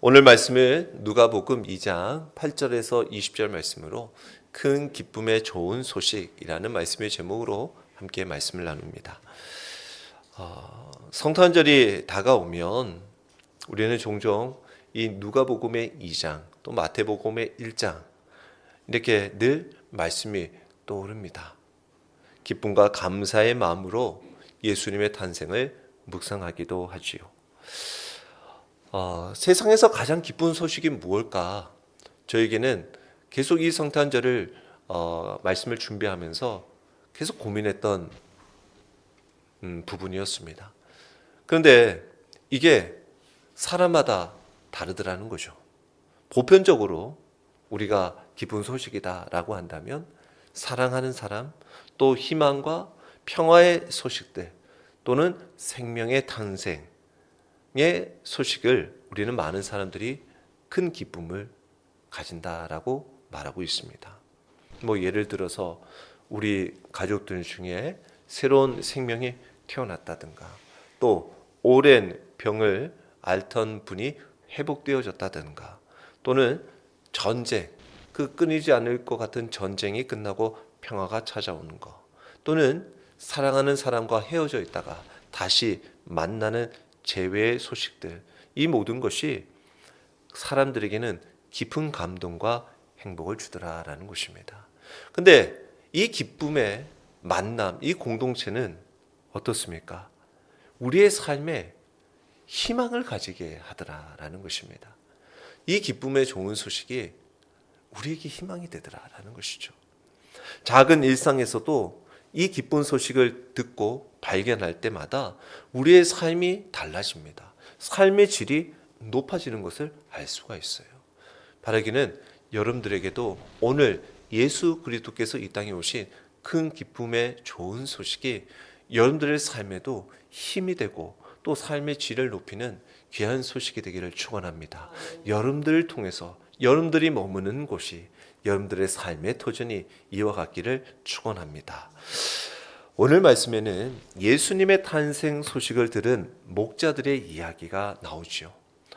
오늘 말씀은 누가복음 2장 8절에서 20절 말씀으로 큰 기쁨의 좋은 소식이라는 말씀의 제목으로 함께 말씀을 나눕니다. 성탄절이 다가오면 우리는 종종 이 누가복음의 2장 또 마태복음의 1장 이렇게 늘 말씀이 떠오릅니다. 기쁨과 감사의 마음으로 예수님의 탄생을 묵상하기도 하지요. 세상에서 가장 기쁜 소식이 무엇일까? 저에게는 계속 이 성탄절을 말씀을 준비하면서 계속 고민했던 부분이었습니다. 그런데 이게 사람마다 다르더라는 거죠. 보편적으로 우리가 기쁜 소식이다라고 한다면 사랑하는 사람, 또 희망과 평화의 소식들 또는 생명의 탄생 의 소식을 우리는 많은 사람들이 큰 기쁨을 가진다라고 말하고 있습니다. 예를 들어서 우리 가족들 중에 새로운 생명이 태어났다든가, 또 오랜 병을 앓던 분이 회복되어졌다든가, 또는 전쟁, 그 끊이지 않을 것 같은 전쟁이 끝나고 평화가 찾아오는 것, 또는 사랑하는 사람과 헤어져 있다가 다시 만나는 재회의 소식들, 이 모든 것이 사람들에게는 깊은 감동과 행복을 주더라라는 것입니다. 근데 이 기쁨의 만남, 이 공동체는 어떻습니까? 우리의 삶에 희망을 가지게 하더라라는 것입니다. 이 기쁨의 좋은 소식이 우리에게 희망이 되더라라는 것이죠. 작은 일상에서도 이 기쁜 소식을 듣고 발견할 때마다 우리의 삶이 달라집니다. 삶의 질이 높아지는 것을 알 수가 있어요. 바라기는 여러분들에게도 오늘 예수 그리스도께서 이 땅에 오신 큰 기쁨의 좋은 소식이 여러분들의 삶에도 힘이 되고 또 삶의 질을 높이는 귀한 소식이 되기를 축원합니다. 여러분들을 통해서 여러분들이 머무는 곳이 여러분들의 삶의 터전이 이와 같기를 축원합니다. 오늘 말씀에는 예수님의 탄생 소식을 들은 목자들의 이야기가 나오죠.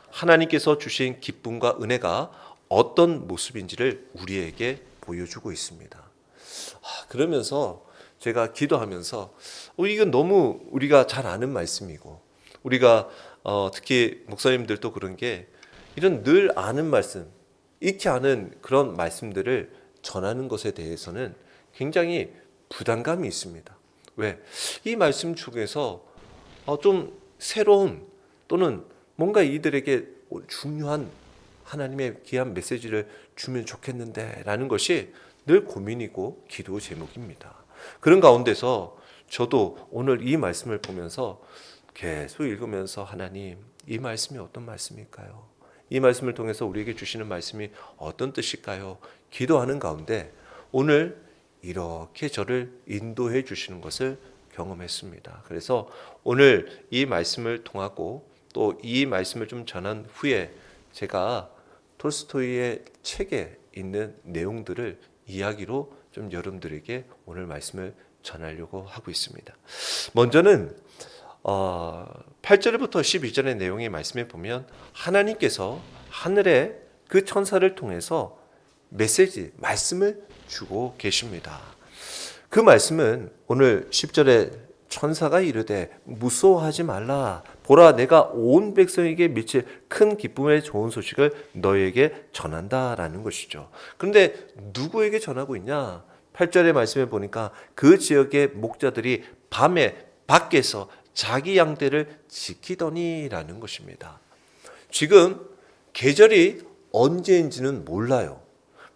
하나님께서 주신 기쁨과 은혜가 어떤 모습인지를 우리에게 보여주고 있습니다. 그러면서 제가 기도하면서 이건 너무 우리가 잘 아는 말씀이고, 우리가 특히 목사님들도 그런 게 이런 늘 아는 말씀, 익히 아는 그런 말씀들을 전하는 것에 대해서는 굉장히 부담감이 있습니다. 왜? 이 말씀 중에서 좀 새로운 또는 뭔가 이들에게 중요한 하나님의 귀한 메시지를 주면 좋겠는데 라는 것이 늘 고민이고 기도 제목입니다. 그런 가운데서 저도 오늘 이 말씀을 보면서 계속 읽으면서 하나님, 이 말씀이 어떤 말씀일까요? 이 말씀을 통해서 우리에게 주시는 말씀이 어떤 뜻일까요? 기도하는 가운데 오늘 이렇게 저를 인도해 주시는 것을 경험했습니다. 그래서 오늘 이 말씀을 통하고 또 이 말씀을 좀 전한 후에 제가 톨스토이의 책에 있는 내용들을 이야기로 좀 여러분들에게 오늘 말씀을 전하려고 하고 있습니다. 먼저는 8절부터 12절의 내용의 말씀에 보면 하나님께서 하늘에 그 천사를 통해서 메시지, 말씀을 주고 계십니다. 그 말씀은 오늘 10절에 천사가 이르되 무서워하지 말라. 보라, 내가 온 백성에게 미칠 큰 기쁨의 좋은 소식을 너에게 전한다라는 것이죠. 그런데 누구에게 전하고 있냐? 8절의 말씀에 보니까 그 지역의 목자들이 밤에 밖에서 자기 양떼를 지키더니라는 것입니다. 지금 계절이 언제인지는 몰라요.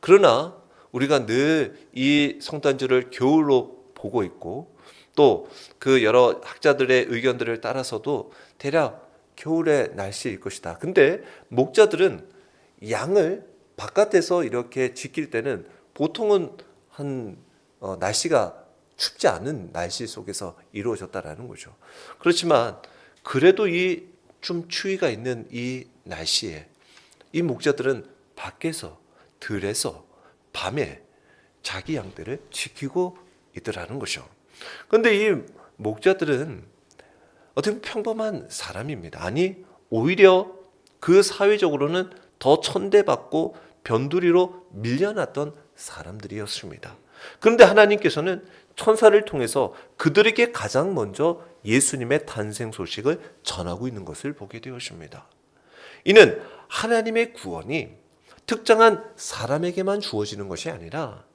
그러나 우리가 늘 이 성탄절을 겨울로 보고 있고 또 그 여러 학자들의 의견들을 따라서도 대략 겨울의 날씨일 것이다. 근데 목자들은 양을 바깥에서 이렇게 지킬 때는 보통은 날씨가 춥지 않은 날씨 속에서 이루어졌다라는 거죠. 그렇지만 그래도 이 좀 추위가 있는 이 날씨에 이 목자들은 밖에서 들에서 밤에 자기 양떼를 지키고 있더라는 거죠. 그런데 이 목자들은 어떻게 보면 평범한 사람입니다. 아니 오히려 그 사회적으로는 더 천대받고 변두리로 밀려났던 사람들이었습니다. 그런데 하나님께서는 천사를 통해서 그들에게 가장 먼저 예수님의 탄생 소식을 전하고 있는 것을 보게 되었습니다. 이는 하나님의 구원이 특정한 사람에게만 주어지는 것이 아니라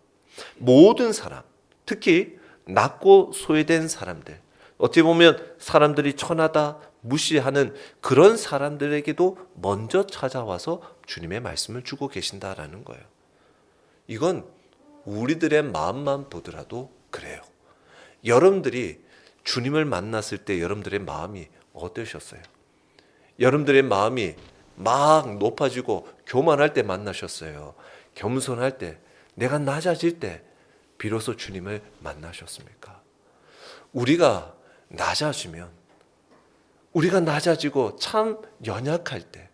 모든 사람, 특히 낮고 소외된 사람들, 어찌 보면 사람들이 천하다 무시하는 그런 사람들에게도 먼저 찾아와서 주님의 말씀을 주고 계신다라는 거예요. 이건 우리들의 마음만 보더라도 그래요. 여러분들이 주님을 만났을 때 여러분들의 마음이 어떠셨어요? 여러분들의 마음이 막 높아지고 교만할 때 만나셨어요? 겸손할 때, 내가 낮아질 때 비로소 주님을 만나셨습니까? 우리가 낮아지고 참 연약할 때,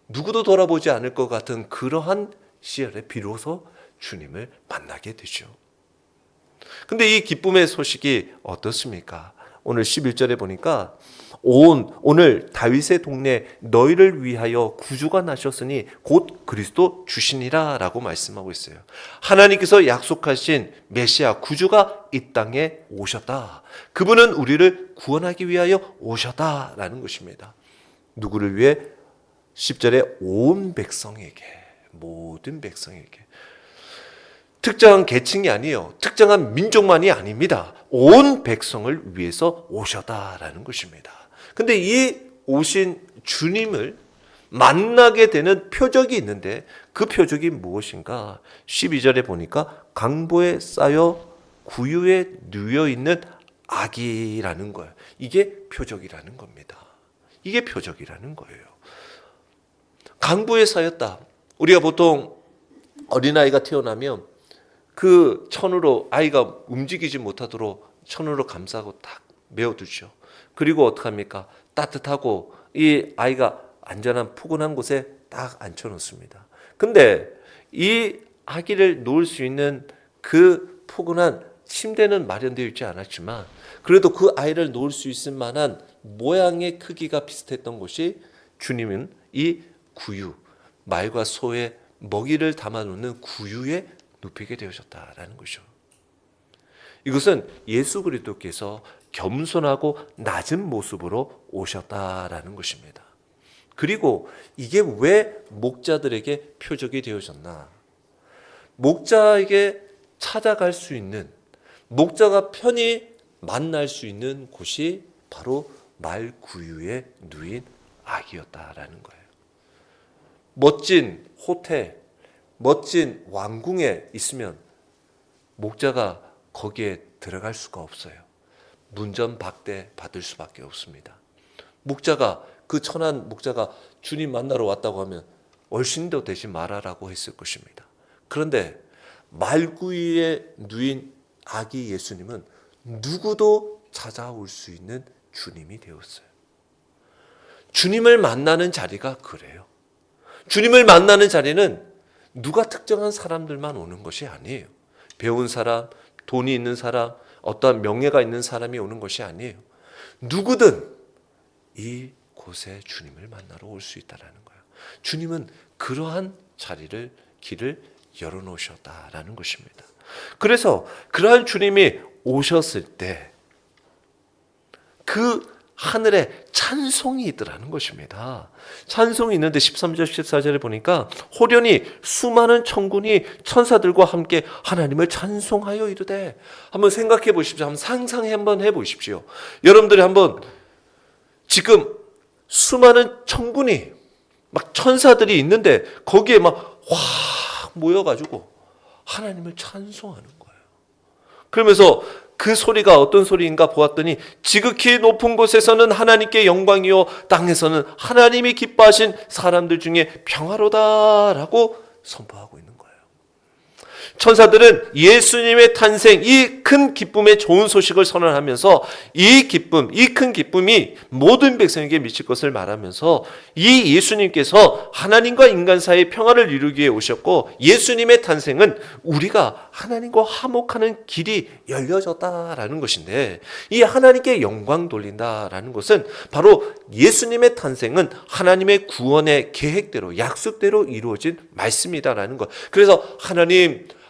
누구도 돌아보지 않을 것 같은 그러한 시절에 비로소 주님을 만나게 되죠. 근데 이 기쁨의 소식이 어떻습니까? 오늘 11절에 보니까 오늘 다윗의 동네 너희를 위하여 구주가 나셨으니 곧 그리스도 주시니라 라고 말씀하고 있어요. 하나님께서 약속하신 메시아 구주가 이 땅에 오셨다. 그분은 우리를 구원하기 위하여 오셨다라는 것입니다. 누구를 위해? 10절에 온 백성에게, 모든 백성에게. 특정한 계층이 아니에요. 특정한 민족만이 아닙니다. 온 백성을 위해서 오셨다라는 것입니다. 근데 이 오신 주님을 만나게 되는 표적이 있는데 그 표적이 무엇인가? 12절에 보니까 강보에 쌓여 구유에 누워 있는 아기라는 거예요. 이게 표적이라는 겁니다. 이게 표적이라는 거예요. 강보에 쌓였다. 우리가 보통 어린아이가 태어나면 그 천으로 아이가 움직이지 못하도록 천으로 감싸고 딱 메워두죠. 그리고 어떡합니까? 따뜻하고 이 아이가 안전한 푸근한 곳에 딱 앉혀놓습니다. 근데 이 아기를 놓을 수 있는 그 푸근한 침대는 마련되어 있지 않았지만 그래도 그 아이를 놓을 수 있을 만한 모양의 크기가 비슷했던 곳이 주님은 이 구유, 말과 소의 먹이를 담아놓는 구유에 눕히게 되어졌다라는 것이죠. 이것은 예수 그리스도께서 겸손하고 낮은 모습으로 오셨다라는 것입니다. 그리고 이게 왜 목자들에게 표적이 되어졌나? 목자에게 찾아갈 수 있는, 목자가 편히 만날 수 있는 곳이 바로 말 구유에 누인 아기였다라는 거예요. 멋진 호텔, 멋진 왕궁에 있으면 목자가 거기에 들어갈 수가 없어요. 문전박대 받을 수밖에 없습니다. 목자가, 그 천한 목자가 주님 만나러 왔다고 하면 얼씬도 되지 말아라고 했을 것입니다. 그런데 말구이에 누인 아기 예수님은 누구도 찾아올 수 있는 주님이 되었어요. 주님을 만나는 자리가 그래요. 주님을 만나는 자리는 누가 특정한 사람들만 오는 것이 아니에요. 배운 사람, 돈이 있는 사람, 어떠한 명예가 있는 사람이 오는 것이 아니에요. 누구든 이 곳에 주님을 만나러 올 수 있다는 거예요. 주님은 그러한 자리를, 길을 열어놓으셨다라는 것입니다. 그래서 그러한 주님이 오셨을 때 그 하늘에 찬송이 있더라는 것입니다. 찬송이 있는데 13절 14절에 보니까 호련히 수많은 천군이 천사들과 함께 하나님을 찬송하여 이르되, 한번 생각해 보십시오. 한번 상상해 한번 해 보십시오. 여러분들이 한번 지금 수많은 천군이 막 천사들이 있는데 거기에 막 확 모여가지고 하나님을 찬송하는 거예요. 그러면서 그 소리가 어떤 소리인가 보았더니 지극히 높은 곳에서는 하나님께 영광이요 땅에서는 하나님이 기뻐하신 사람들 중에 평화로다라고 선포하고 있는 거예요. 천사들은 예수님의 탄생, 이 큰 기쁨의 좋은 소식을 선언하면서 이 기쁨, 이 큰 기쁨이 모든 백성에게 미칠 것을 말하면서 이 예수님께서 하나님과 인간 사이의 평화를 이루기 위해 오셨고, 예수님의 탄생은 우리가 하나님과 화목하는 길이 열려졌다라는 것인데, 이 하나님께 영광 돌린다라는 것은 바로 예수님의 탄생은 하나님의 구원의 계획대로, 약속대로 이루어진 말씀이다라는 것. 그래서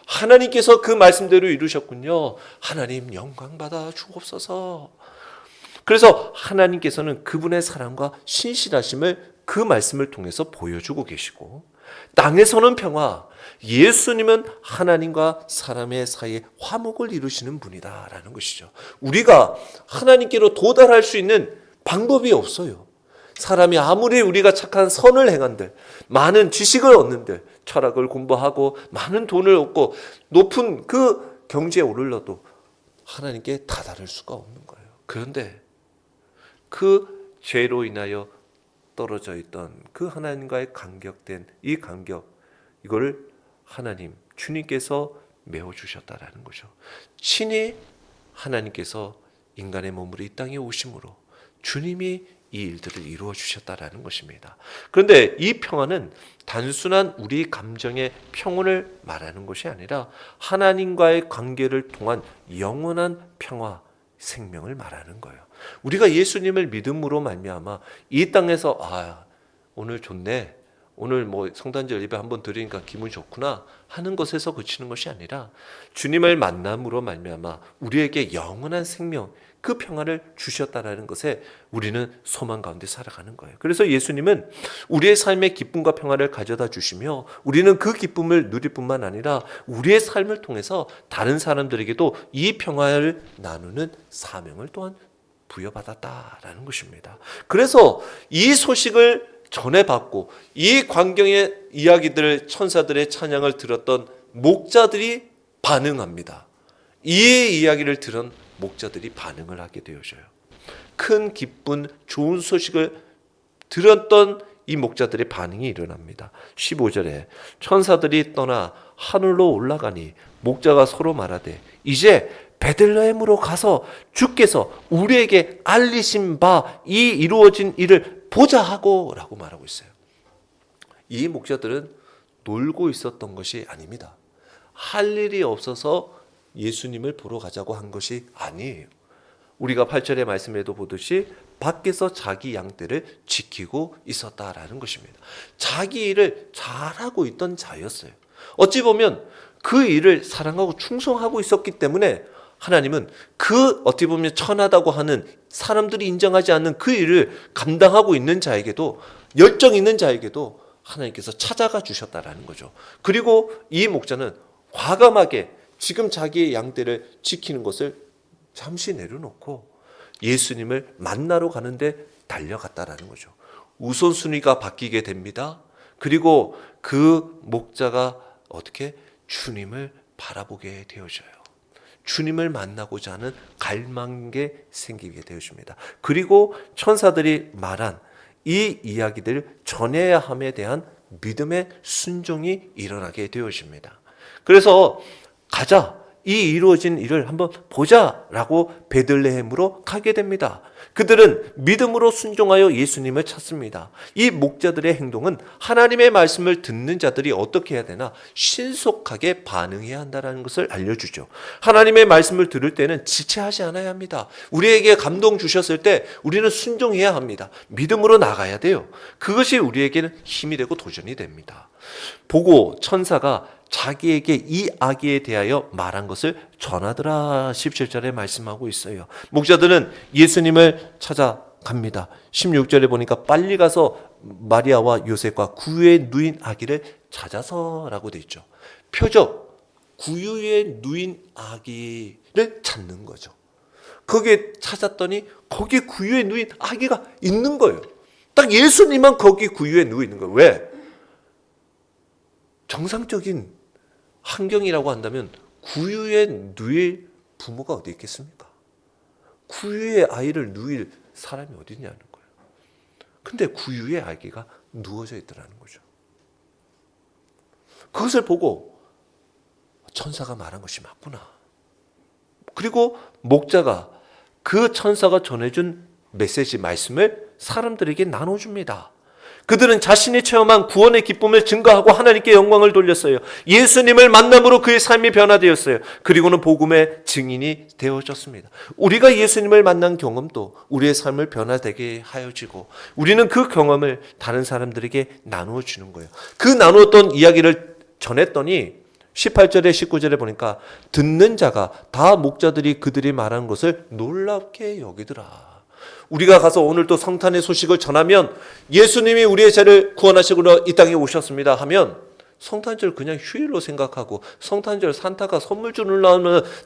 하나님께서 그 말씀대로 이루셨군요. 하나님 영광 받아 주옵소서. 그래서 하나님께서는 그분의 사랑과 신실하심을 그 말씀을 통해서 보여주고 계시고, 땅에서는 평화, 예수님은 하나님과 사람의 사이에 화목을 이루시는 분이다라는 것이죠. 우리가 하나님께로 도달할 수 있는 방법이 없어요. 사람이 아무리 우리가 착한 선을 행한들, 많은 지식을 얻는들, 철학을 공부하고 많은 돈을 얻고 높은 그 경지에 오르러도 하나님께 다다를 수가 없는 거예요. 그런데 그 죄로 인하여 떨어져 있던 그 하나님과의 간격된 이 간격, 이거를 하나님, 주님께서 메워주셨다라는 거죠. 친히 하나님께서 인간의 몸으로 이 땅에 오심으로 주님이 이 일들을 이루어 주셨다라는 것입니다. 그런데 이 평화는 단순한 우리 감정의 평온을 말하는 것이 아니라 하나님과의 관계를 통한 영원한 평화, 생명을 말하는 거예요. 우리가 예수님을 믿음으로 말미암아 이 땅에서 오늘 좋네, 오늘 뭐 성탄절 예배 한번 드리니까 기분이 좋구나 하는 것에서 그치는 것이 아니라 주님을 만남으로 말미암아 우리에게 영원한 생명, 그 평화를 주셨다라는 것에 우리는 소망 가운데 살아가는 거예요. 그래서 예수님은 우리의 삶의 기쁨과 평화를 가져다 주시며 우리는 그 기쁨을 누릴 뿐만 아니라 우리의 삶을 통해서 다른 사람들에게도 이 평화를 나누는 사명을 또한 부여받았다라는 것입니다. 그래서 이 소식을 전해받고 이 광경의 이야기들을, 천사들의 찬양을 들었던 목자들이 반응합니다. 이 이야기를 들은 목자들이 반응을 하게 되어져요. 큰 기쁜 좋은 소식을 들었던 이 목자들의 반응이 일어납니다. 15절에 천사들이 떠나 하늘로 올라가니 목자가 서로 말하되 이제 베들레헴으로 가서 주께서 우리에게 알리신 바 이 이루어진 일을 보자 하고 라고 말하고 있어요. 이 목자들은 놀고 있었던 것이 아닙니다. 할 일이 없어서 예수님을 보러 가자고 한 것이 아니에요. 우리가 8절의 말씀에도 보듯이 밖에서 자기 양떼를 지키고 있었다라는 것입니다. 자기 일을 잘하고 있던 자였어요. 어찌 보면 그 일을 사랑하고 충성하고 있었기 때문에 하나님은 그 어떻게 보면 천하다고 하는, 사람들이 인정하지 않는 그 일을 감당하고 있는 자에게도, 열정 있는 자에게도 하나님께서 찾아가 주셨다라는 거죠. 그리고 이 목자는 과감하게 지금 자기의 양떼를 지키는 것을 잠시 내려놓고 예수님을 만나러 가는데 달려갔다라는 거죠. 우선순위가 바뀌게 됩니다. 그리고 그 목자가 어떻게 주님을 바라보게 되어져요. 주님을 만나고자 하는 갈망이 생기게 되어집니다. 그리고 천사들이 말한 이 이야기들을 전해야 함에 대한 믿음의 순종이 일어나게 되어집니다. 그래서 가자, 이 이루어진 일을 한번 보자라고 베들레헴으로 가게 됩니다. 그들은 믿음으로 순종하여 예수님을 찾습니다. 이 목자들의 행동은 하나님의 말씀을 듣는 자들이 어떻게 해야 되나, 신속하게 반응해야 한다는 것을 알려주죠. 하나님의 말씀을 들을 때는 지체하지 않아야 합니다. 우리에게 감동 주셨을 때 우리는 순종해야 합니다. 믿음으로 나가야 돼요. 그것이 우리에게는 힘이 되고 도전이 됩니다. 보고 천사가 자기에게 이 아기에 대하여 말한 것을 전하더라 17절에 말씀하고 있어요. 목자들은 예수님을 찾아갑니다. 16절에 보니까 빨리 가서 마리아와 요셉과 구유에 누인 아기를 찾아서라고 되어 있죠. 표적, 구유에 누인 아기를 찾는 거죠. 거기에 찾았더니 거기 구유에 누인 아기가 있는 거예요. 딱 예수님만 거기 구유에 누워 있는 거예요. 왜? 정상적인 환경이라고 한다면 구유에 누일 부모가 어디 있겠습니까? 구유에 아이를 누일 사람이 어디 있냐는 거예요. 근데 구유에 아기가 누워져 있더라는 거죠. 그것을 보고 천사가 말한 것이 맞구나. 그리고 목자가 그 천사가 전해준 메시지 말씀을 사람들에게 나눠줍니다. 그들은 자신이 체험한 구원의 기쁨을 증거하고 하나님께 영광을 돌렸어요. 예수님을 만남으로 그의 삶이 변화되었어요. 그리고는 복음의 증인이 되어졌습니다. 우리가 예수님을 만난 경험도 우리의 삶을 변화되게 하여지고 우리는 그 경험을 다른 사람들에게 나누어 주는 거예요. 그 나누었던 이야기를 전했더니 18절에 19절에 보니까 듣는 자가 다 목자들이 그들이 말한 것을 놀랍게 여기더라. 우리가 가서 오늘 또 성탄의 소식을 전하면 예수님이 우리의 죄를 구원하시고 이 땅에 오셨습니다 하면 성탄절 그냥 휴일로 생각하고 성탄절 산타가 선물 주는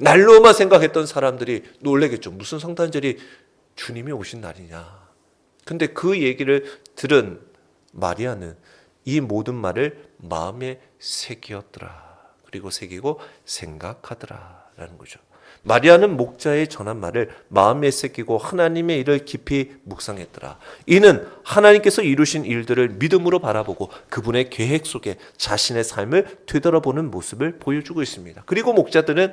날로만 생각했던 사람들이 놀라겠죠. 무슨 성탄절이 주님이 오신 날이냐. 근데 그 얘기를 들은 마리아는 이 모든 말을 마음에 새기었더라. 그리고 새기고 생각하더라라는 거죠. 마리아는 목자의 전한 말을 마음에 새기고 하나님의 일을 깊이 묵상했더라. 이는 하나님께서 이루신 일들을 믿음으로 바라보고 그분의 계획 속에 자신의 삶을 되돌아보는 모습을 보여주고 있습니다. 그리고 목자들은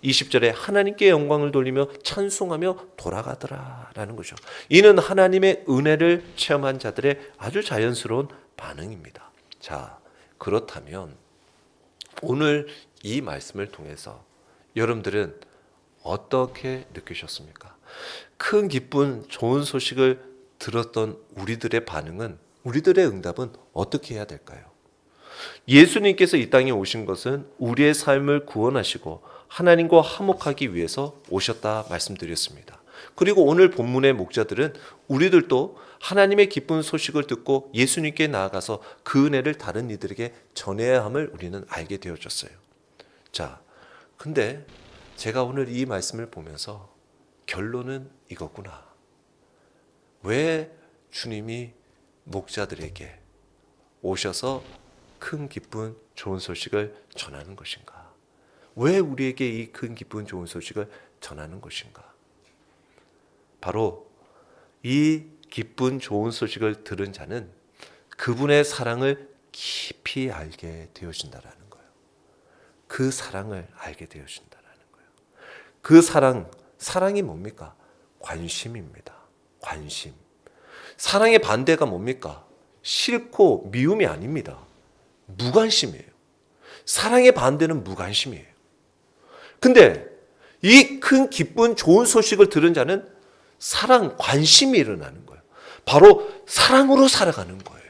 20절에 하나님께 영광을 돌리며 찬송하며 돌아가더라라는 거죠. 이는 하나님의 은혜를 체험한 자들의 아주 자연스러운 반응입니다. 자, 그렇다면 오늘 이 말씀을 통해서 여러분들은 어떻게 느끼셨습니까? 큰 기쁜 좋은 소식을 들었던 우리들의 반응은, 우리들의 응답은 어떻게 해야 될까요? 예수님께서 이 땅에 오신 것은 우리의 삶을 구원하시고 하나님과 화목하기 위해서 오셨다 말씀드렸습니다. 그리고 오늘 본문의 목자들은 우리들도 하나님의 기쁜 소식을 듣고 예수님께 나아가서 그 은혜를 다른 이들에게 전해야 함을 우리는 알게 되어졌어요. 자, 근데 제가 오늘 이 말씀을 보면서 결론은 이거구나. 왜 주님이 목자들에게 오셔서 큰 기쁜 좋은 소식을 전하는 것인가? 왜 우리에게 이 큰 기쁜 좋은 소식을 전하는 것인가? 바로 이 기쁜 좋은 소식을 들은 자는 그분의 사랑을 깊이 알게 되어진다라는 거예요. 그 사랑을 알게 되어진다라는 거예요. 그 사랑이 뭡니까? 관심입니다. 관심. 사랑의 반대가 뭡니까? 싫고 미움이 아닙니다. 무관심이에요. 사랑의 반대는 무관심이에요. 근데 이 큰 기쁜 좋은 소식을 들은 자는 사랑, 관심이 일어나는 거예요. 바로 사랑으로 살아가는 거예요.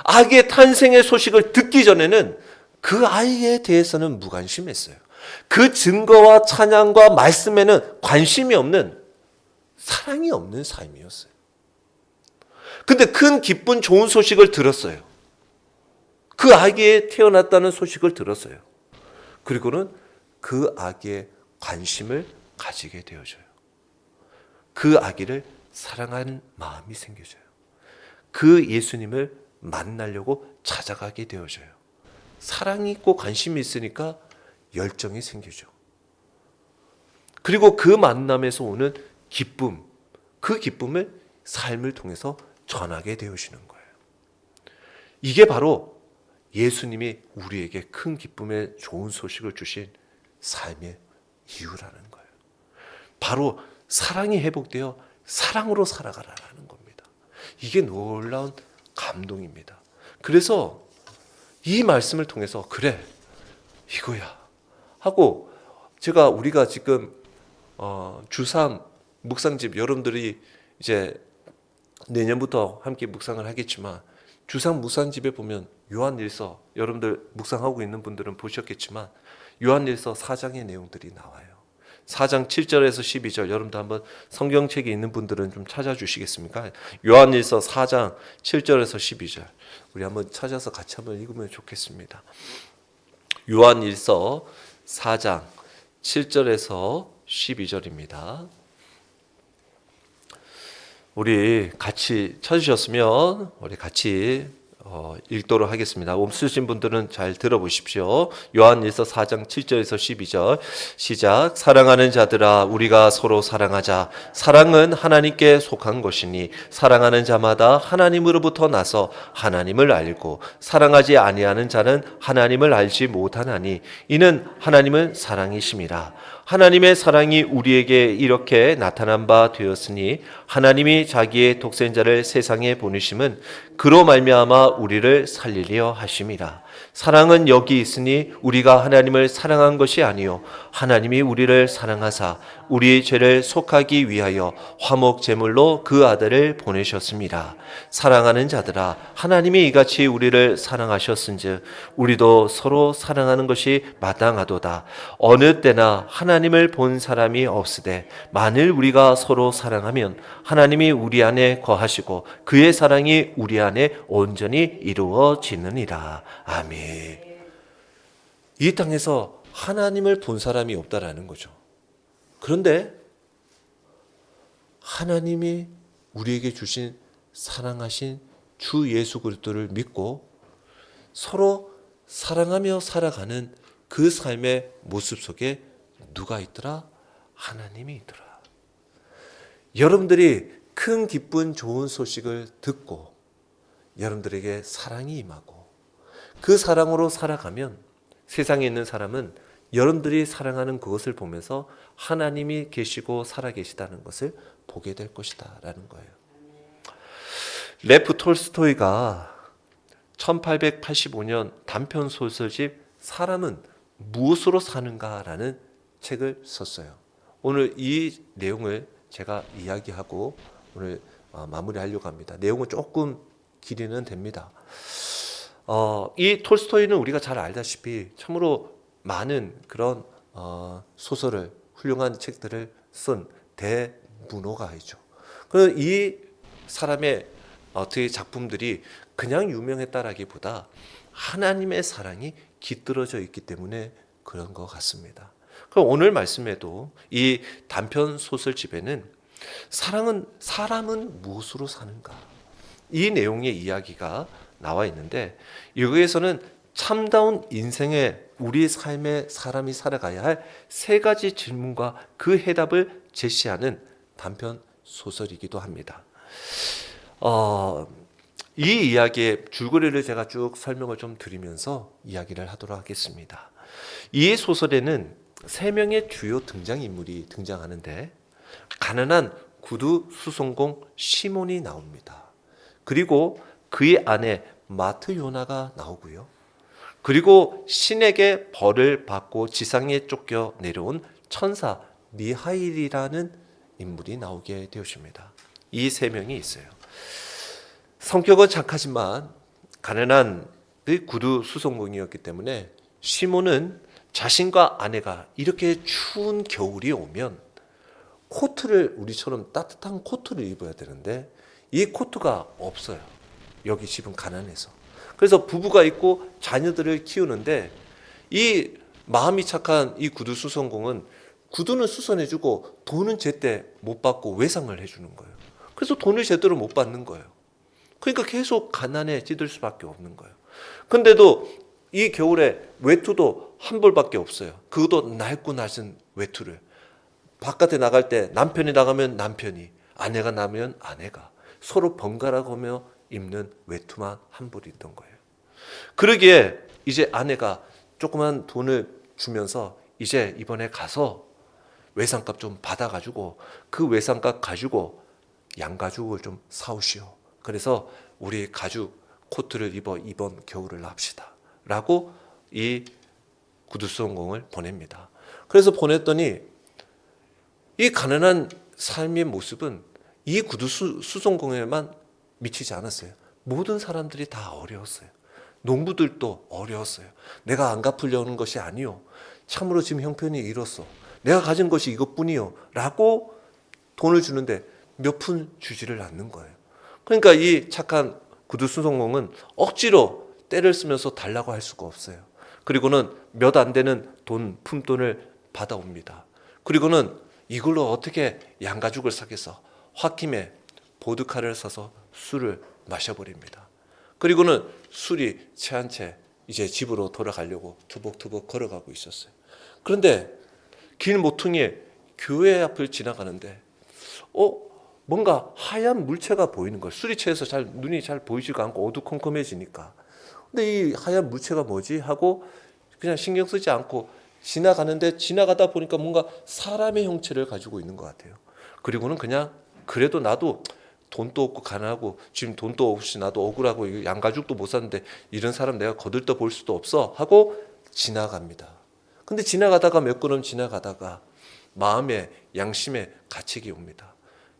아기의 탄생의 소식을 듣기 전에는 그 아이에 대해서는 무관심했어요. 그 증거와 찬양과 말씀에는 관심이 없는, 사랑이 없는 삶이었어요. 근데 큰 기쁜 좋은 소식을 들었어요. 그 아기에 태어났다는 소식을 들었어요. 그리고는 그 아기의 관심을 가지게 되어져요. 그 아기를 사랑하는 마음이 생겨져요. 그 예수님을 만나려고 찾아가게 되어져요. 사랑이 있고 관심이 있으니까 열정이 생기죠. 그리고 그 만남에서 오는 기쁨, 그 기쁨을 삶을 통해서 전하게 되어지는 거예요. 이게 바로 예수님이 우리에게 큰 기쁨의 좋은 소식을 주신 삶의 이유라는 거예요. 바로 사랑이 회복되어 사랑으로 살아가라는 겁니다. 이게 놀라운 감동입니다. 그래서 이 말씀을 통해서 그래, 이거야 하고 우리가 지금 주3 묵상집 여러분들이 이제 내년부터 함께 묵상을 하겠지만 주3 묵상집에 보면 요한일서, 여러분들 묵상하고 있는 분들은 보셨겠지만 요한일서 4장의 내용들이 나와요. 4장 7절에서 12절, 여러분도 한번 성경책이 있는 분들은 좀 찾아주시겠습니까? 요한일서 4장 7절에서 12절 우리 한번 찾아서 같이 한번 읽으면 좋겠습니다. 요한일서 4장 7절에서 12절입니다. 우리 같이 찾으셨으면 우리 같이 읽도록 하겠습니다. 쓰신 분들은 잘 들어보십시오. 요한일서 4장 7절에서 12절 시작. 사랑하는 자들아 우리가 서로 사랑하자. 사랑은 하나님께 속한 것이니 사랑하는 자마다 하나님으로부터 나서 하나님을 알고 사랑하지 아니하는 자는 하나님을 알지 못하나니 이는 하나님은 사랑이심이라. 하나님의 사랑이 우리에게 이렇게 나타난 바 되었으니 하나님이 자기의 독생자를 세상에 보내심은 그로 말미암아 우리를 살리려 하심이라. 사랑은 여기 있으니 우리가 하나님을 사랑한 것이 아니요 하나님이 우리를 사랑하사 우리 죄를 속하기 위하여 화목 제물로 그 아들을 보내셨습니다. 사랑하는 자들아 하나님이 이같이 우리를 사랑하셨은즉 우리도 서로 사랑하는 것이 마땅하도다. 어느 때나 하나님을 본 사람이 없으되 만일 우리가 서로 사랑하면 하나님이 우리 안에 거하시고 그의 사랑이 우리 안에 온전히 이루어지느니라. 아멘. 이 땅에서 하나님을 본 사람이 없다라는 거죠. 그런데 하나님이 우리에게 주신 사랑하신 주 예수 그리스도를 믿고 서로 사랑하며 살아가는 그 삶의 모습 속에 누가 있더라? 하나님이 있더라. 여러분들이 큰 기쁜 좋은 소식을 듣고 여러분들에게 사랑이 임하고 그 사랑으로 살아가면 세상에 있는 사람은 여러분들이 사랑하는 그것을 보면서 하나님이 계시고 살아계시다는 것을 보게 될 것이다 라는 거예요. 레프 톨스토이가 1885년 단편 소설집 사람은 무엇으로 사는가라는 책을 썼어요. 오늘 이 내용을 제가 이야기하고 오늘 마무리하려고 합니다. 내용은 조금 길이는 됩니다. 이 톨스토이는 우리가 잘 알다시피 참으로 많은 그런 소설을 훌륭한 책들을 쓴 대문호가이죠. 그래서 이 사람의 어떻게 작품들이 그냥 유명했다라기보다 하나님의 사랑이 깃들어져 있기 때문에 그런 것 같습니다. 그럼 오늘 말씀에도 이 단편 소설집에는 사람은 무엇으로 사는가? 이 내용의 이야기가 나와 있는데 여기에서는 참다운 인생의 우리 삶의 사람이 살아가야 할 세 가지 질문과 그 해답을 제시하는 단편 소설이기도 합니다. 이 이야기의 줄거리를 제가 쭉 설명을 좀 드리면서 이야기를 하도록 하겠습니다. 이 소설에는 세 명의 주요 등장인물이 등장하는데 가난한 구두 수송공 시몬이 나옵니다. 그리고 그의 아내 마트 요나가 나오고요. 그리고 신에게 벌을 받고 지상에 쫓겨 내려온 천사 미하일이라는 인물이 나오게 되었습니다. 이 세 명이 있어요. 성격은 착하지만 가난한 구두 수송공이었기 때문에 시몬은 자신과 아내가 이렇게 추운 겨울이 오면 코트를 우리처럼 따뜻한 코트를 입어야 되는데 이 코트가 없어요. 여기 집은 가난해서. 그래서 부부가 있고 자녀들을 키우는데 이 마음이 착한 이 구두 수선공은 구두는 수선해주고 돈은 제때 못 받고 외상을 해주는 거예요. 그래서 돈을 제대로 못 받는 거예요. 그러니까 계속 가난에 찌들 수밖에 없는 거예요. 근데도 이 겨울에 외투도 한 벌밖에 없어요. 그것도 낡고 낮은 외투를. 바깥에 나갈 때 남편이 나가면 남편이, 아내가 나면 아내가 서로 번갈아가며 입는 외투만 한 벌이 있던 거예요. 그러기에 이제 아내가 조그만 돈을 주면서 이제 이번에 가서 외상값 좀 받아가지고 그 외상값 가지고 양가죽을 좀 사오시오. 그래서 우리 가죽 코트를 입어 이번 겨울을 합시다 라고 이 구두수송공을 보냅니다. 그래서 보냈더니 이 가난한 삶의 모습은 이 구두수송공에만 미치지 않았어요. 모든 사람들이 다 어려웠어요. 농부들도 어려웠어요. 내가 안 갚으려는 것이 아니요, 참으로 지금 형편이 이렇소, 내가 가진 것이 이것뿐이요 라고 돈을 주는데 몇 푼 주지를 않는 거예요. 그러니까 이 착한 구두수송공은 억지로 때를 쓰면서 달라고 할 수가 없어요. 그리고는 몇 안 되는 푼돈을 받아옵니다. 그리고는 이걸로 어떻게 양가죽을 사겠어? 홧김에 보드카를 사서 술을 마셔버립니다. 그리고는 술이 취한 채 이제 집으로 돌아가려고 투벅투벅 걸어가고 있었어요. 그런데 길 모퉁이에 교회 앞을 지나가는데 뭔가 하얀 물체가 보이는 거예요. 술이 취해서 눈이 잘 보이지가 않고 어두컴컴해지니까. 근데 이 하얀 물체가 뭐지 하고 그냥 신경 쓰지 않고 지나가는데, 지나가다 보니까 뭔가 사람의 형체를 가지고 있는 것 같아요. 그리고는 그냥 그래도 나도 돈도 없고 가난하고 지금 돈도 없이 나도 억울하고 양가죽도 못 샀는데 이런 사람 내가 거들떠 볼 수도 없어 하고 지나갑니다. 근데 지나가다가 몇 걸음 지나가다가 마음에 양심에 가책이 옵니다.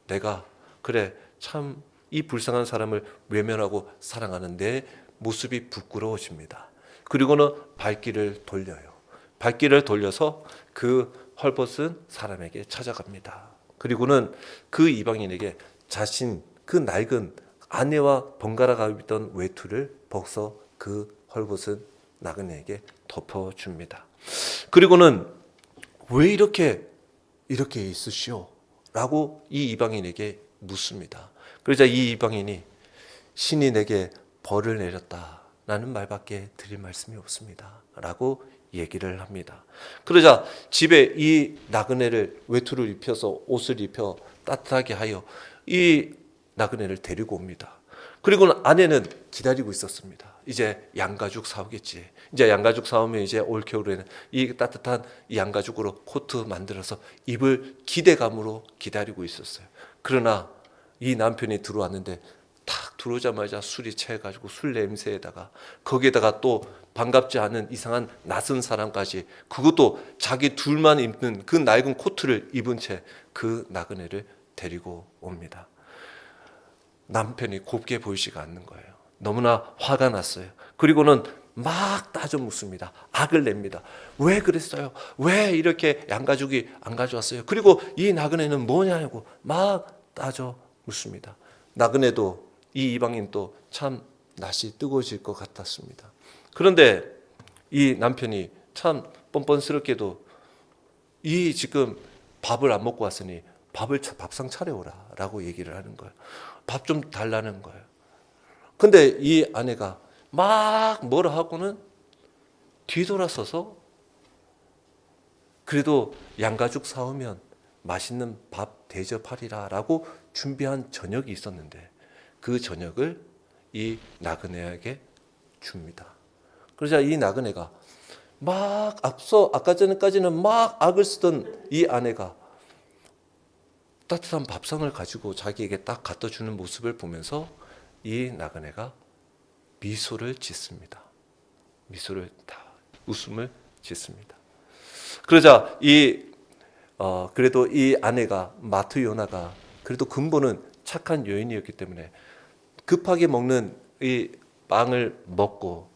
내가 그래 참 이 불쌍한 사람을 외면하고 사랑하는 내 모습이 부끄러워집니다. 그리고는 발길을 돌려요. 발길을 돌려서 그 헐벗은 사람에게 찾아갑니다. 그리고는 그 이방인에게 자신 그 낡은 아내와 번갈아가 입던 외투를 벗어 그 헐벗은 나그네에게 덮어줍니다. 그리고는 왜 이렇게 있으시오? 라고 이 이방인에게 묻습니다. 그러자 이 이방인이 신이 내게 벌을 내렸다라는 말밖에 드릴 말씀이 없습니다. 라고 얘기를 합니다. 그러자 집에 이 나그네를 외투를 입혀서 옷을 입혀 따뜻하게 하여 이 나그네를 데리고 옵니다. 그리고는 아내는 기다리고 있었습니다. 이제 양가죽 사오겠지. 이제 양가죽 사오면 이제 올 겨울에는 이 따뜻한 이 양가죽으로 코트 만들어서 입을 기대감으로 기다리고 있었어요. 그러나 이 남편이 들어왔는데 탁 들어오자마자 술이 취해가지고 술 냄새에다가 거기에다가 또 반갑지 않은 이상한 낯선 사람까지, 그것도 자기 둘만 입는 그 낡은 코트를 입은 채 그 나그네를 데리고 옵니다. 남편이 곱게 보이지가 않는 거예요. 너무나 화가 났어요. 그리고는 막 따져 묻습니다. 악을 냅니다. 왜 그랬어요? 왜 이렇게 양가죽이 안 가져왔어요? 그리고 이 나그네는 뭐냐고 막 따져 묻습니다. 나그네도 이 이방인도 참 낯이 뜨거워질 것 같았습니다. 그런데 이 남편이 참 뻔뻔스럽게도 이 지금 밥을 안 먹고 왔으니 밥상 차려오라 라고 얘기를 하는 거예요. 밥 좀 달라는 거예요. 근데 이 아내가 막 뭐라 하고는 뒤돌아서서 그래도 양가죽 사오면 맛있는 밥 대접하리라 라고 준비한 저녁이 있었는데 그 저녁을 이 나그네에게 줍니다. 그러자 이 나그네가 막 아까 전까지는 막 악을 쓰던 이 아내가 따뜻한 밥상을 가지고 자기에게 딱 갖다 주는 모습을 보면서 이 나그네가 미소를 짓습니다. 웃음을 짓습니다. 그러자 그래도 이 아내가 마트요나가 그래도 근본은 착한 여인이었기 때문에 급하게 먹는 이 빵을 먹고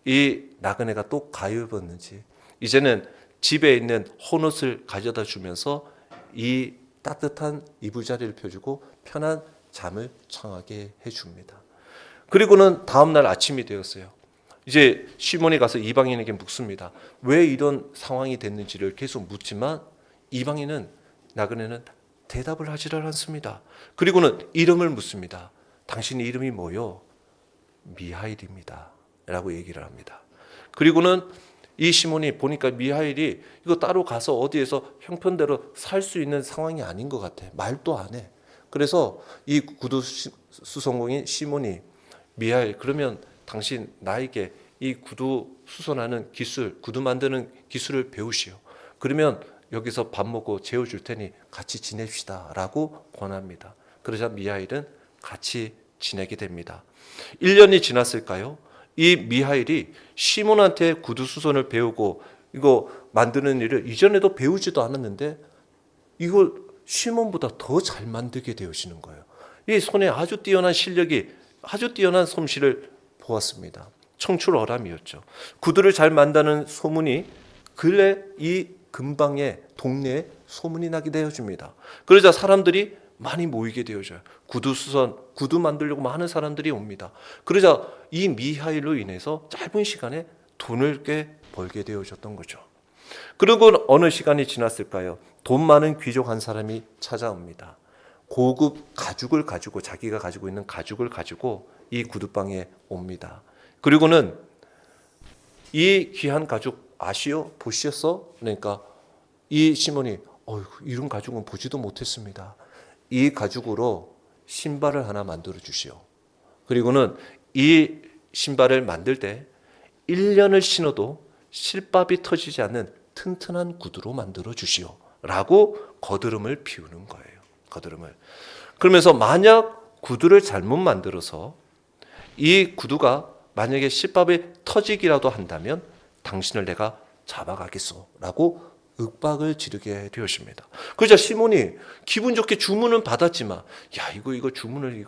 이 나그네가 또 가엾었는지 이제는 집에 있는 헌옷을 가져다 주면서 이 따뜻한 이부자리를 펴주고 편한 잠을 청하게 해줍니다. 그리고는 다음날 아침이 되었어요. 이제 시몬이 가서 이방인에게 묻습니다. 왜 이런 상황이 됐는지를 계속 묻지만 나그네는 대답을 하지를 않습니다. 그리고는 이름을 묻습니다. 당신 이름이 뭐요? 미하일입니다. 라고 얘기를 합니다. 그리고는 이 시몬이 보니까 미하일이 이거 따로 가서 어디에서 형편대로 살 수 있는 상황이 아닌 것 같아. 말도 안 해. 그래서 이 구두 수송공인 시몬이 미하일, 그러면 당신 나에게 이 구두 수선하는 기술, 구두 만드는 기술을 배우시오. 그러면 여기서 밥 먹고 재워줄 테니 같이 지냅시다 라고 권합니다. 그러자 미하일은 같이 지내게 됩니다. 1년이 지났을까요? 이 미하일이 시몬한테 구두 수선을 배우고 이거 만드는 일을 이전에도 배우지도 않았는데 이걸 시몬보다 더 잘 만들게 되어지는 거예요. 이 손에 아주 뛰어난 실력이, 아주 뛰어난 솜씨를 보았습니다. 청출어람이었죠. 구두를 잘 만드는 소문이 근래 이 근방의 동네에 소문이 나게 되어집니다. 그러자 사람들이 많이 모이게 되어져요. 구두 만들려고 많은 사람들이 옵니다. 그러자 이 미하일로 인해서 짧은 시간에 돈을 꽤 벌게 되어졌던 거죠. 그리고 어느 시간이 지났을까요? 돈 많은 귀족 한 사람이 찾아옵니다. 고급 가죽을 가지고 자기가 가지고 있는 가죽을 가지고 이 구두방에 옵니다. 그리고는 이 귀한 가죽 아시오? 보셨어? 그러니까 이 시몬이 이런 가죽은 보지도 못했습니다. 이 가죽으로 신발을 하나 만들어 주시오. 그리고는 이 신발을 만들 때 1년을 신어도 실밥이 터지지 않는 튼튼한 구두로 만들어 주시오. 라고 거드름을 피우는 거예요. 거드름을. 그러면서 만약 구두를 잘못 만들어서 이 구두가 만약에 실밥이 터지기라도 한다면 당신을 내가 잡아가겠소. 라고 윽박을 지르게 되었습니다. 그러자 시몬이 기분 좋게 주문은 받았지만 이거 주문을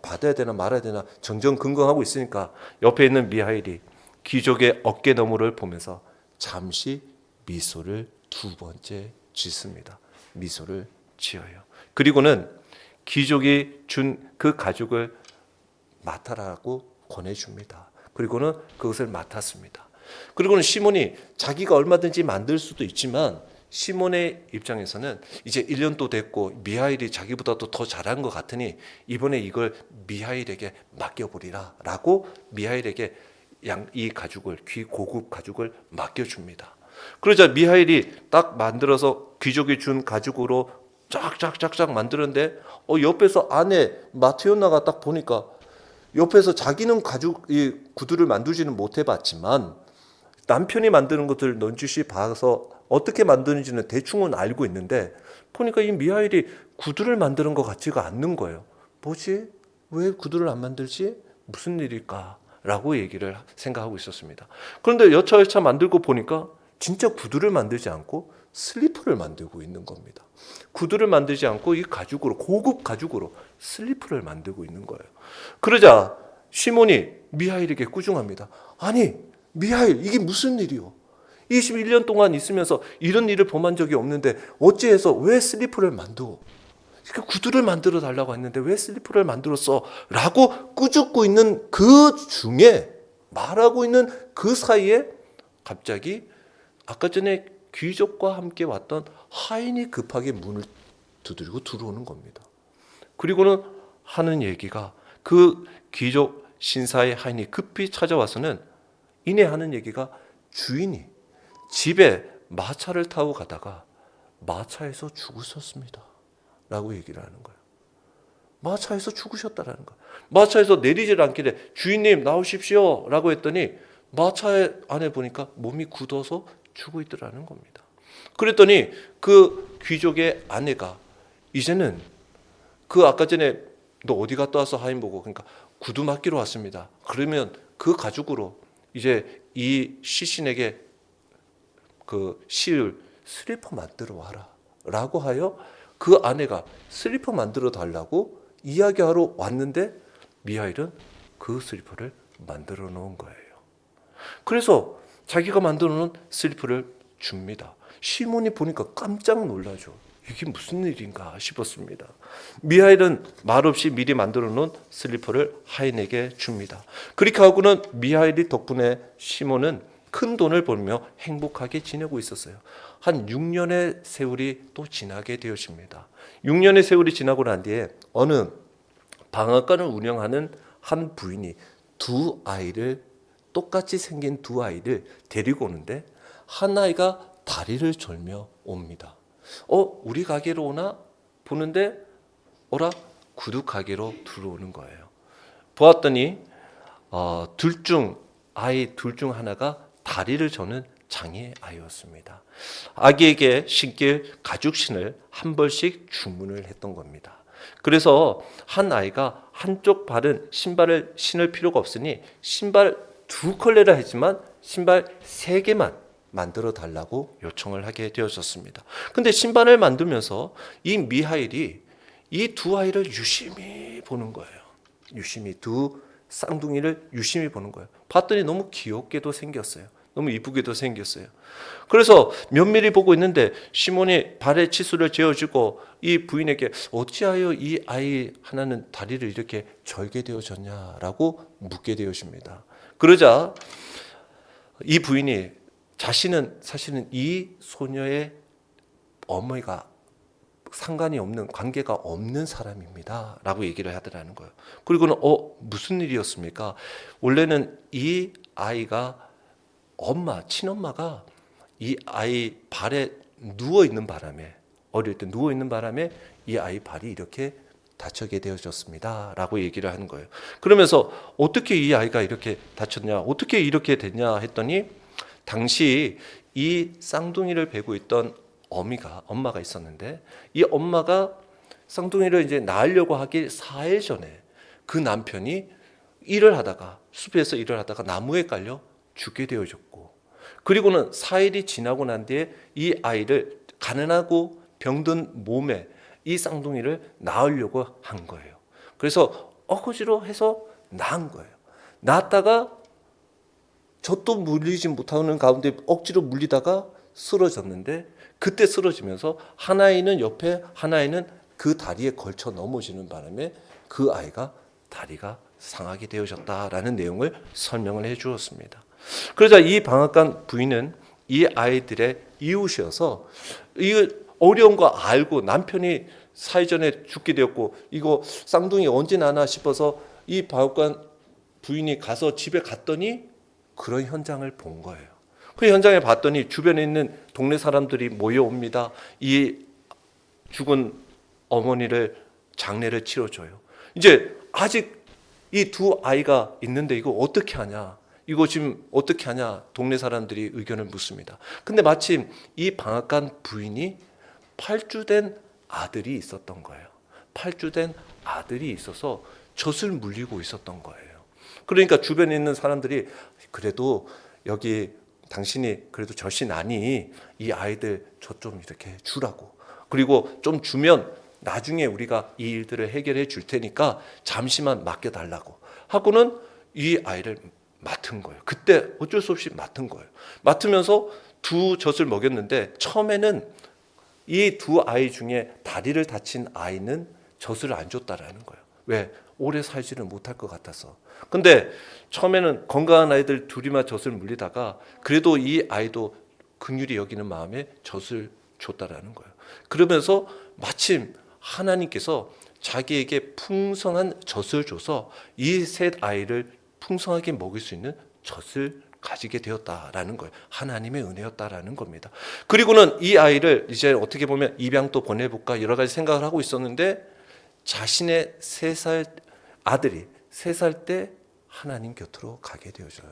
받아야 되나 말아야 되나 정정긍긍하고 있으니까 옆에 있는 미하일이 귀족의 어깨 너머를 보면서 잠시 미소를 두 번째 짓습니다. 미소를 지어요. 그리고는 귀족이 준 그 가죽을 맡아라고 권해줍니다. 그리고는 그것을 맡았습니다. 그리고는 시몬이 자기가 얼마든지 만들 수도 있지만 시몬의 입장에서는 이제 1년도 됐고 미하일이 자기보다도 더 잘한 것 같으니 이번에 이걸 미하일에게 맡겨버리라 라고 미하일에게 이 가죽을 고급 가죽을 맡겨줍니다. 그러자 미하일이 딱 만들어서 귀족이 준 가죽으로 쫙쫙쫙쫙 만드는데 옆에서 아내 마트요나가 딱 보니까 옆에서 자기는 이 구두를 만들지는 못해봤지만 남편이 만드는 것들 넌지시 봐서 어떻게 만드는지는 대충은 알고 있는데 보니까 이 미하일이 구두를 만드는 것 같지가 않는 거예요. 뭐지? 왜 구두를 안 만들지? 무슨 일일까? 라고 얘기를 생각하고 있었습니다. 그런데 여차여차 만들고 보니까 진짜 구두를 만들지 않고 슬리퍼를 만들고 있는 겁니다. 구두를 만들지 않고 이 가죽으로 고급 가죽으로 슬리퍼를 만들고 있는 거예요. 그러자 시몬이 미하일에게 꾸중합니다. 아니 미하일 이게 무슨 일이요? 21년 동안 있으면서 이런 일을 범한 적이 없는데 어찌해서 왜 슬리퍼를 만들어? 구두를 만들어 달라고 했는데 왜 슬리퍼를 만들었어? 라고 꾸짖고 있는 그 중에 말하고 있는 그 사이에 갑자기 아까 전에 귀족과 함께 왔던 하인이 급하게 문을 두드리고 들어오는 겁니다. 그리고는 하는 얘기가 그 귀족 신사의 하인이 급히 찾아와서는 이내 하는 얘기가 주인이 집에 마차를 타고 가다가 마차에서 죽으셨습니다. 라고 얘기를 하는 거예요. 마차에서 죽으셨다라는 거예요. 마차에서 내리질 않길래 주인님 나오십시오. 라고 했더니 마차 안에 보니까 몸이 굳어서 죽어 있더라는 겁니다. 그랬더니 그 귀족의 아내가 이제는 그 아까 전에 너 어디 갔다 와서 하인 보고 그러니까 구두 맡기러 왔습니다. 그러면 그 가죽으로 이제 이 시신에게 그 씌울 슬리퍼 만들어 와라 라고 하여 그 아내가 슬리퍼 만들어 달라고 이야기하러 왔는데 미하일은 그 슬리퍼를 만들어 놓은 거예요. 그래서 자기가 만들어 놓은 슬리퍼를 줍니다. 시몬이 보니까 깜짝 놀라죠. 이게 무슨 일인가 싶었습니다. 미하일은 말없이 미리 만들어 놓은 슬리퍼를 하인에게 줍니다. 그렇게 하고는 미하일이 덕분에 시몬은 큰 돈을 벌며 행복하게 지내고 있었어요. 한 6년의 세월이 또 지나게 되었습니다. 6년의 세월이 지나고 난 뒤에 어느 방앗간을 운영하는 한 부인이 두 아이를 똑같이 생긴 두 아이를 데리고 오는데 한 아이가 다리를 절며 옵니다. 우리 가게로 오나? 보는데 어라? 구두 가게로 들어오는 거예요. 보았더니 아이 둘 중 하나가 다리를 저는 장애 아이였습니다. 아기에게 신길 가죽신을 한 벌씩 주문을 했던 겁니다. 그래서 한 아이가 한쪽 발은 신발을 신을 필요가 없으니 신발 2컬레를 했지만 신발 3개만 만들어 달라고 요청을 하게 되었었습니다. 근데 신발을 만들면서 이 미하일이 이 두 아이를 유심히 보는 거예요. 유심히 두 쌍둥이를 유심히 보는 거예요. 봤더니 너무 귀엽게도 생겼어요. 너무 이쁘게도 생겼어요. 그래서 면밀히 보고 있는데 시몬이 발에 치수를 재어주고 이 부인에게 어찌하여 이 아이 하나는 다리를 이렇게 절게 되어졌냐라고 묻게 되어집니다. 그러자 이 부인이 자신은 사실은 이 소녀의 어머니가 상관이 없는 관계가 없는 사람입니다 라고 얘기를 하더라는 거예요. 그리고는 무슨 일이었습니까? 원래는 이 아이가 친엄마가 이 아이 발에 누워있는 바람에, 어릴 때 누워있는 바람에 이 아이 발이 이렇게 다치게 되어졌습니다 라고 얘기를 하는 거예요. 그러면서 어떻게 이 아이가 이렇게 다쳤냐, 어떻게 이렇게 됐냐 했더니, 당시 이 쌍둥이를 베고 있던 엄마가 있었는데, 이 엄마가 쌍둥이를 이제 낳으려고 하기 4일 전에 그 남편이 숲에서 일을 하다가 나무에 깔려 죽게 되어졌고, 그리고는 4일이 지나고 난 뒤에 이 아이를 가난하고 병든 몸에 이 쌍둥이를 낳으려고 한 거예요. 그래서 어거지로 해서 낳은 거예요. 낳았다가 젖도 물리지 못하는 가운데 억지로 물리다가 쓰러졌는데, 그때 쓰러지면서 하나이는 옆에, 하나이는 그 다리에 걸쳐 넘어지는 바람에 그 아이가 다리가 상하게 되어졌다라는 내용을 설명을 해 주었습니다. 그러자 이 방앗간 부인은 이 아이들의 이웃이어서 이 어려운 거 알고, 남편이 사이전에 죽게 되었고 이거 쌍둥이 언제 나나 싶어서 이 방앗간 부인이 가서 집에 갔더니 그런 현장을 본 거예요. 그 현장에 봤더니 주변에 있는 동네 사람들이 모여옵니다. 이 죽은 어머니를 장례를 치러줘요. 이제 아직 이 두 아이가 있는데 이거 어떻게 하냐, 이거 지금 어떻게 하냐, 동네 사람들이 의견을 묻습니다. 근데 마침 이 방앗간 부인이 8주 된 아들이 있었던 거예요. 8주 된 아들이 있어서 젖을 물리고 있었던 거예요. 그러니까 주변에 있는 사람들이, 그래도 여기 당신이 그래도 젖이 나니 이 아이들 젖 좀 이렇게 주라고, 그리고 좀 주면 나중에 우리가 이 일들을 해결해 줄 테니까 잠시만 맡겨달라고 하고는 이 아이를 맡은 거예요. 그때 어쩔 수 없이 맡은 거예요. 맡으면서 두 젖을 먹였는데, 처음에는 이 두 아이 중에 다리를 다친 아이는 젖을 안 줬다라는 거예요. 왜? 오래 살지를 못할 것 같아서. 근데 처음에는 건강한 아이들 둘이만 젖을 물리다가 그래도 이 아이도 긍휼히 여기는 마음에 젖을 줬다라는 거예요. 그러면서 마침 하나님께서 자기에게 풍성한 젖을 줘서 이 셋 아이를 풍성하게 먹일 수 있는 젖을 가지게 되었다라는 거예요. 하나님의 은혜였다라는 겁니다. 그리고는 이 아이를 이제 어떻게 보면 입양도 보내볼까 여러 가지 생각을 하고 있었는데, 자신의 3살 아들이 3살 때 하나님 곁으로 가게 되어져요.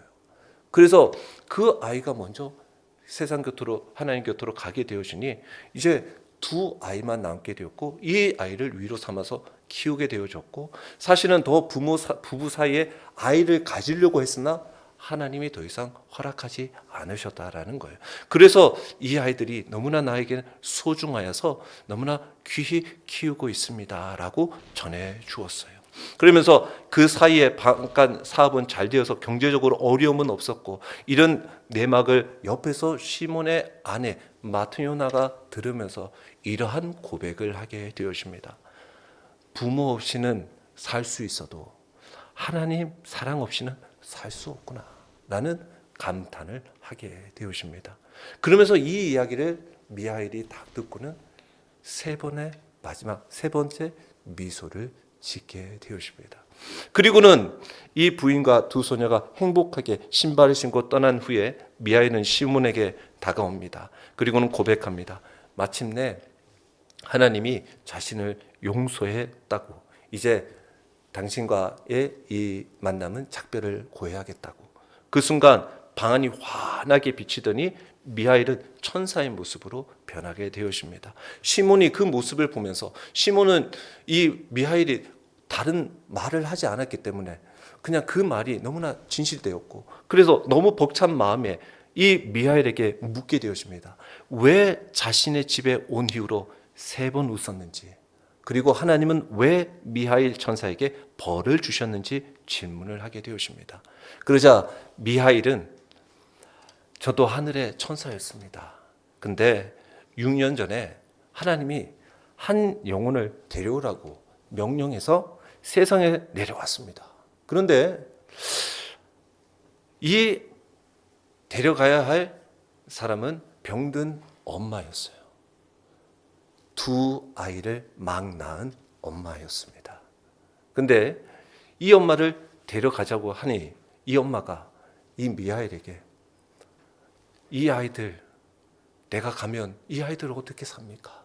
그래서 그 아이가 먼저 세상 곁으로, 하나님 곁으로 가게 되어지니 이제 두 아이만 남게 되었고, 이 아이를 위로 삼아서 키우게 되어졌고, 사실은 더 부부 사이에 아이를 가지려고 했으나 하나님이 더 이상 허락하지 않으셨다라는 거예요. 그래서 이 아이들이 너무나 나에게 소중하여서 너무나 귀히 키우고 있습니다라고 전해 주었어요. 그러면서 그 사이에 방앗간 사업은 잘 되어서 경제적으로 어려움은 없었고, 이런 내막을 옆에서 시몬의 아내 마트요나가 들으면서 이러한 고백을 하게 되었습니다. 부모 없이는 살 수 있어도 하나님 사랑 없이는 살 수 없구나 라는 감탄을 하게 되었습니다. 그러면서 이 이야기를 미하엘이 다 듣고는 마지막 세 번째 미소를 짓게 되었습니다. 그리고는 이 부인과 두 소녀가 행복하게 신발을 신고 떠난 후에 미하엘은 시몬에게 다가옵니다. 그리고는 고백합니다. 마침내 하나님이 자신을 용서했다고, 이제 당신과의 이 만남은 작별을 고해야겠다고. 그 순간 방안이 환하게 비치더니 미하엘은 천사의 모습으로 변하게 되었습니다. 시몬이 그 모습을 보면서, 시몬은 이 미하엘이 다른 말을 하지 않았기 때문에 그냥 그 말이 너무나 진실되었고, 그래서 너무 벅찬 마음에 이 미하엘에게 묻게 되었습니다. 왜 자신의 집에 온 이후로 3번 웃었는지, 그리고 하나님은 왜 미하엘 천사에게 벌을 주셨는지 질문을 하게 되었습니다. 그러자 미하엘은 저도 하늘의 천사였습니다. 근데 6년 전에 하나님이 한 영혼을 데려오라고 명령해서 세상에 내려왔습니다. 그런데 이 데려가야 할 사람은 병든 엄마였어요. 두 아이를 막 낳은 엄마였습니다. 근데 이 엄마를 데려가자고 하니 이 엄마가 이 미하엘에게 이 아이들 내가 가면 이 아이들 어떻게 삽니까?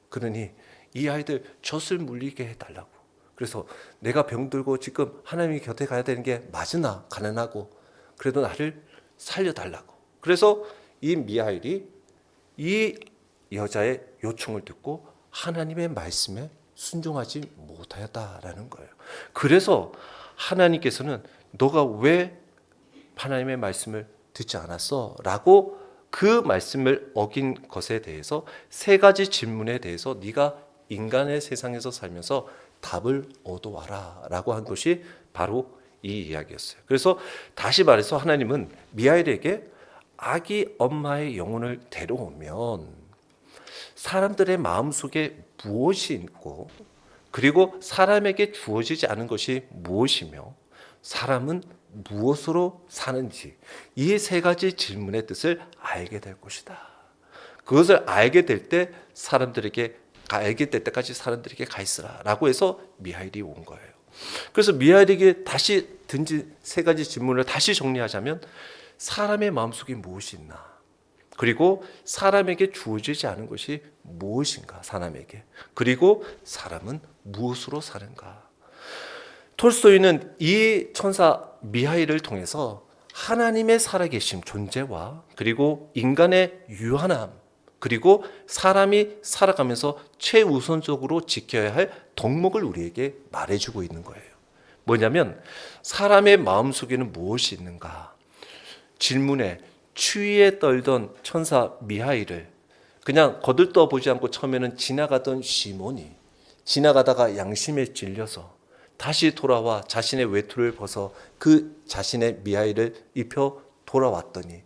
그러니 이 아이들 젖을 물리게 해달라고. 그래서 내가 병들고 지금 하나님 곁에 가야 되는 게 맞으나 가난하고 그래도 나를 살려달라고. 그래서 이 미하엘이 이 여자의 요청을 듣고 하나님의 말씀에 순종하지 못하였다라는 거예요. 그래서 하나님께서는 너가 왜 하나님의 말씀을 듣지 않았어? 라고 그 말씀을 어긴 것에 대해서 세 가지 질문에 대해서 네가 인간의 세상에서 살면서 답을 얻어와라 라고 한 것이 바로 이 이야기였어요. 그래서 다시 말해서 하나님은 미하엘에게 아기 엄마의 영혼을 데려오면 사람들의 마음속에 무엇이 있고 그리고 사람에게 주어지지 않은 것이 무엇이며 사람은 무엇으로 사는지 이 세 가지 질문의 뜻을 알게 될 것이다. 그것을 알게 될 때 알게 될 때까지 사람들에게 가 있으라라고 해서 미하엘이 온 거예요. 그래서 미하엘에게 다시 던진 세 가지 질문을 다시 정리하자면 사람의 마음속에 무엇이 있나? 그리고 사람에게 주어지지 않은 것이 무엇인가? 사람에게. 그리고 사람은 무엇으로 사는가? 톨스토이는 이 천사 미하일을 통해서 하나님의 살아계심 존재와 그리고 인간의 유한함 그리고 사람이 살아가면서 최우선적으로 지켜야 할 덕목을 우리에게 말해주고 있는 거예요. 뭐냐면 사람의 마음속에는 무엇이 있는가? 질문에 추위에 떨던 천사 미하일을 그냥 거들떠 보지 않고 처음에는 지나가던 시몬이 지나가다가 양심에 찔려서 다시 돌아와 자신의 외투를 벗어 그 자신의 미하일을 입혀 돌아왔더니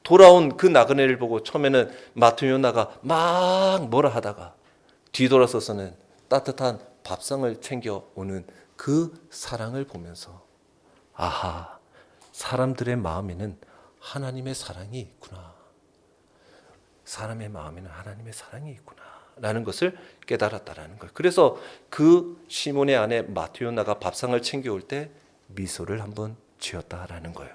돌아온 그 나그네를 보고 처음에는 마트요나가 막 뭐라 하다가 뒤돌아서서는 따뜻한 밥상을 챙겨오는 그 사랑을 보면서 아하, 사람들의 마음에는 하나님의 사랑이 있구나. 사람의 마음에는 하나님의 사랑이 있구나. 라는 것을 깨달았다라는 거예요. 그래서 그 시몬의 아내 마트요나가 밥상을 챙겨올 때 미소를 한번 지었다라는 거예요.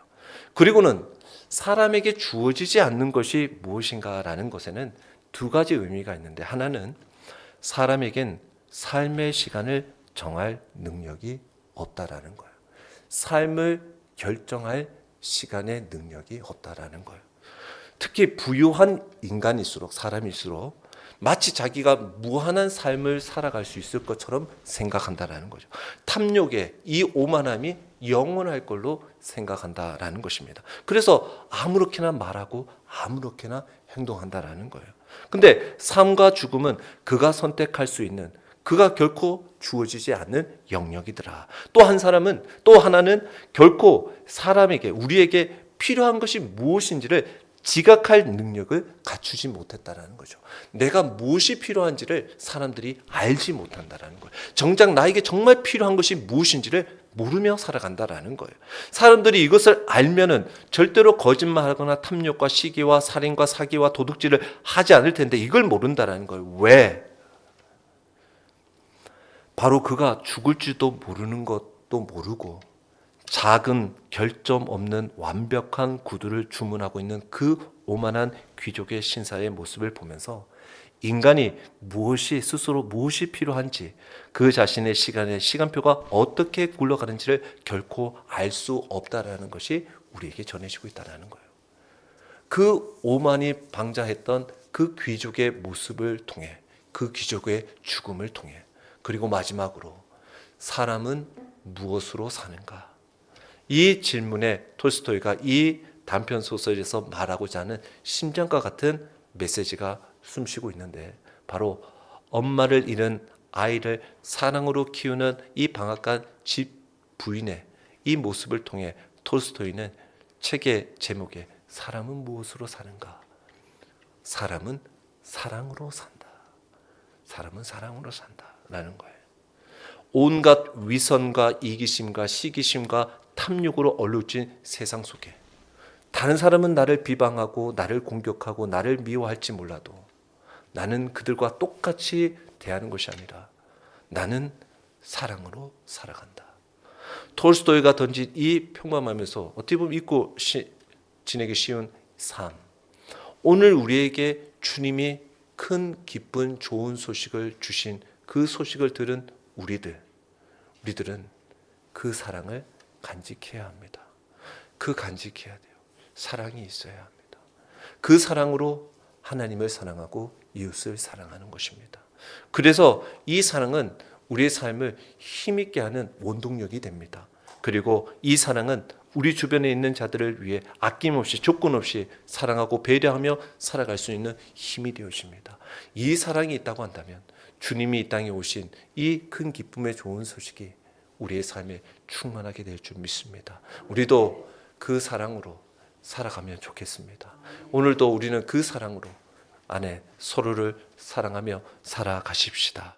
그리고는 사람에게 주어지지 않는 것이 무엇인가라는 것에는 두 가지 의미가 있는데 하나는 사람에겐 삶의 시간을 정할 능력이 없다라는 거예요. 삶을 결정할 시간의 능력이 없다라는 거예요. 특히 부유한 인간일수록 사람일수록 마치 자기가 무한한 삶을 살아갈 수 있을 것처럼 생각한다라는 거죠. 탐욕의 이 오만함이 영원할 걸로 생각한다라는 것입니다. 그래서 아무렇게나 말하고 아무렇게나 행동한다라는 거예요. 근데 삶과 죽음은 그가 선택할 수 있는 그가 결코 주어지지 않는 영역이더라. 또 하나는 결코 사람에게 우리에게 필요한 것이 무엇인지를 지각할 능력을 갖추지 못했다라는 거죠. 내가 무엇이 필요한지를 사람들이 알지 못한다라는 거예요. 정작 나에게 정말 필요한 것이 무엇인지를 모르며 살아간다라는 거예요. 사람들이 이것을 알면은 절대로 거짓말하거나 탐욕과 시기와 살인과 사기와 도둑질을 하지 않을 텐데 이걸 모른다라는 거예요. 왜? 바로 그가 죽을지도 모르는 것도 모르고 작은 결점 없는 완벽한 구두를 주문하고 있는 그 오만한 귀족의 신사의 모습을 보면서 인간이 스스로 무엇이 필요한지 그 자신의 시간표가 어떻게 굴러가는지를 결코 알 수 없다라는 것이 우리에게 전해지고 있다는 거예요. 그 오만이 방자했던 그 귀족의 모습을 통해 그 귀족의 죽음을 통해 그리고 마지막으로 사람은 무엇으로 사는가? 이 질문에 톨스토이가 이 단편 소설에서 말하고자 하는 심장과 같은 메시지가 숨쉬고 있는데 바로 엄마를 잃은 아이를 사랑으로 키우는 이 방앗간 집 부인의 이 모습을 통해 톨스토이는 책의 제목에 사람은 무엇으로 사는가? 사람은 사랑으로 산다. 사람은 사랑으로 산다라는 거예요. 온갖 위선과 이기심과 시기심과 탐욕으로 얼룩진 세상 속에 다른 사람은 나를 비방하고 나를 공격하고 나를 미워할지 몰라도 나는 그들과 똑같이 대하는 것이 아니라 나는 사랑으로 살아간다. 톨스토이가 던진 이 평범하면서 어떻게 보면 잊고 지내기 쉬운 삶. 오늘 우리에게 주님이 큰 기쁜 좋은 소식을 주신 그 소식을 들은 우리들은 그 사랑을 간직해야 합니다. 간직해야 돼요. 사랑이 있어야 합니다. 그 사랑으로 하나님을 사랑하고 이웃을 사랑하는 것입니다. 그래서 이 사랑은 우리의 삶을 힘있게 하는 원동력이 됩니다. 그리고 이 사랑은 우리 주변에 있는 자들을 위해 아낌없이 조건 없이 사랑하고 배려하며 살아갈 수 있는 힘이 되어집니다. 이 사랑이 있다고 한다면 주님이 이 땅에 오신 이 큰 기쁨의 좋은 소식이 우리의 삶에 충만하게 될 줄 믿습니다. 우리도 그 사랑으로 살아가면 좋겠습니다. 오늘도 우리는 그 사랑으로 안에 서로를 사랑하며 살아가십시다.